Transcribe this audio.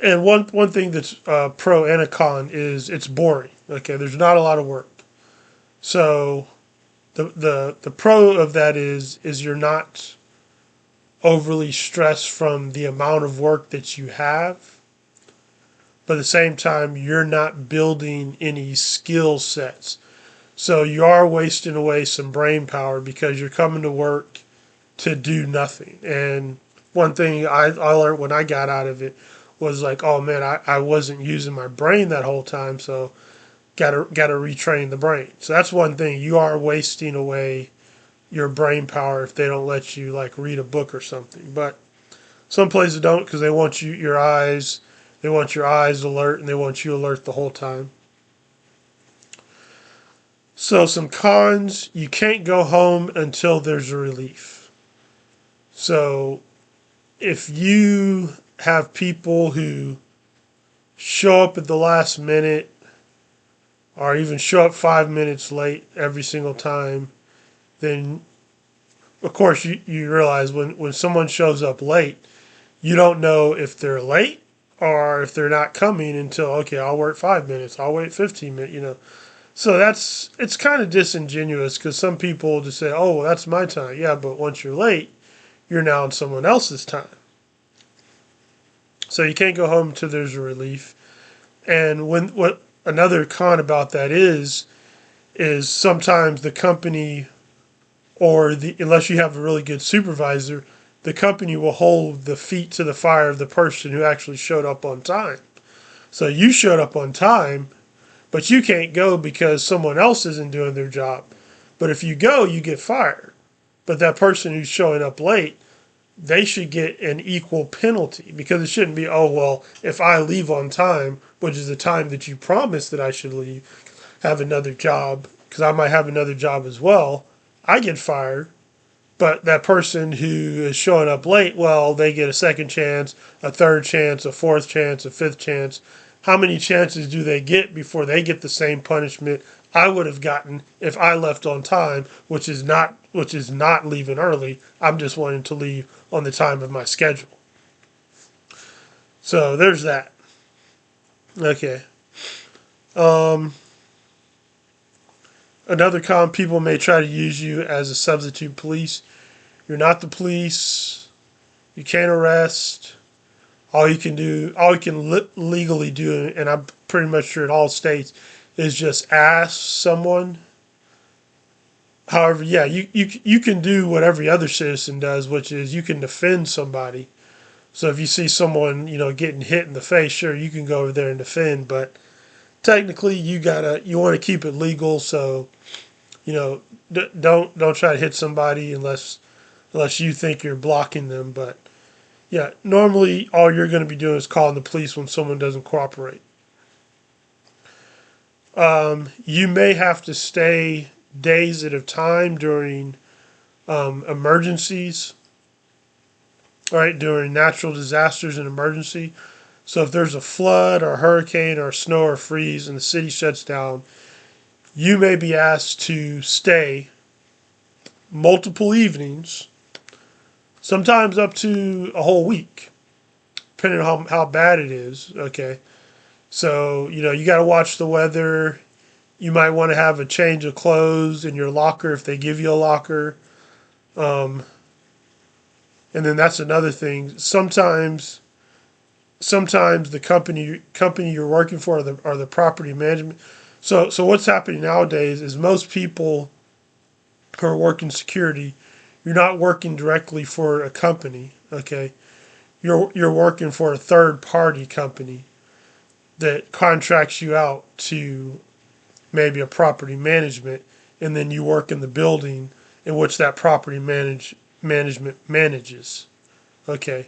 And one thing that's pro and a con is it's boring. Okay, there's not a lot of work. So the pro of that is you're not overly stressed from the amount of work that you have, but at the same time you're not building any skill sets. So you are wasting away some brain power because you're coming to work to do nothing. And one thing I learned when I got out of it was like, oh man, I wasn't using my brain that whole time, so gotta retrain the brain. So that's one thing. You are wasting away your brain power if they don't let you like read a book or something. But some places don't because they want they want your eyes alert and they want you alert the whole time. So some cons, you can't go home until there's a relief. So if you have people who show up at the last minute or even show up 5 minutes late every single time, then of course you realize when someone shows up late, you don't know if they're late or if they're not coming until, okay, I'll work 5 minutes, I'll wait 15 minutes. So it's kind of disingenuous because some people just say, oh, well, that's my time. Yeah, but once you're late, you're now on someone else's time. So you can't go home until there's a relief. And what another con about that is sometimes the company or unless you have a really good supervisor, the company will hold the feet to the fire of the person who actually showed up on time. So you showed up on time, but you can't go because someone else isn't doing their job. But if you go, you get fired. But that person who's showing up late, they should get an equal penalty because it shouldn't be, oh, well, if I leave on time, which is the time that you promised that I should leave, have another job, because I might have another job as well, I get fired. But that person who is showing up late, well, they get a second chance, a third chance, a fourth chance, a fifth chance. How many chances do they get before they get the same punishment I would have gotten if I left on time, which is not leaving early. I'm just wanting to leave on the time of my schedule. So there's that. Okay. Um, Another con, people may try to use you as a substitute police. You're not the police. You can't arrest. All you can legally do, and I'm pretty much sure in all states, is just ask someone. However, yeah, you can do what every other citizen does, which is you can defend somebody. So if you see someone, getting hit in the face, sure, you can go over there and defend, but technically you want to keep it legal, so, don't try to hit somebody unless you think you're blocking them, but yeah, normally all you're going to be doing is calling the police when someone doesn't cooperate. You may have to stay days at a time during emergencies, right? During natural disasters and emergency. So if there's a flood or a hurricane or snow or freeze and the city shuts down, you may be asked to stay multiple evenings, sometimes up to a whole week, depending on how bad it is. Okay. So, you got to watch the weather. You might want to have a change of clothes in your locker if they give you a locker. Um, and then that's another thing. Sometimes the company you're working for are the property management. So what's happening nowadays is most people who are working security, you're not working directly for a company. Okay, you're working for a third party company that contracts you out to maybe a property management, and then you work in the building in which that property management manages. Okay.